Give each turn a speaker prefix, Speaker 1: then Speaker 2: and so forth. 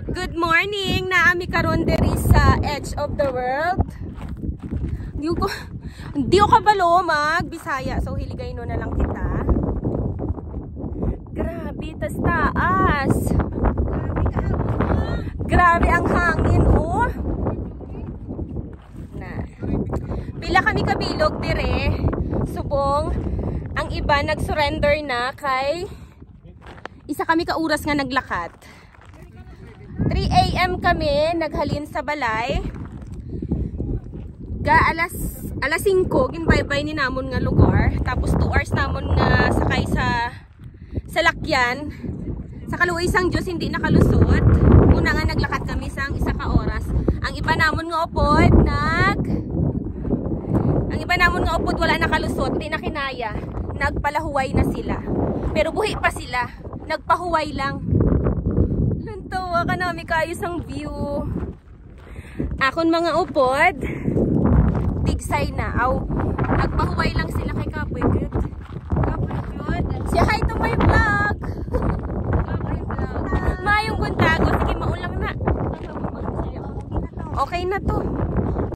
Speaker 1: Good morning! Naami karon diri sa edge of the world. Di ko kabalo mag-Bisaya, so hiligay no na lang kita. Grabe, tas taas. Grabe ang hangin, oh. Na. Pila kami kabilog dire. Subong, ang iba nag-surrender na kay isa kami kauras nga naglakad. 3 AM kami naghalin sa balay. Alas 5 ginbaybay ni namon nga lugar. Tapos 2 hours namon nga sakay sa lakyan. Sa kaluwisang Diyos hindi nakalusot. Una nga naglakad kami sang 1 ka oras. Ang iba namon nga upod wala nakalusot, hindi na kinaya. Nagpalahuway na sila. Pero buhi pa sila. Nagpahuway lang. Lantawa ka namin kayo sang view. Akon mga upod, tigsay na. Nagpahuway lang sila kay Kapoy Good. Kapoy Good. Say hi to my vlog. Kapoy Vlog. Mayong buntago. Sige, maulang na. Okay na to.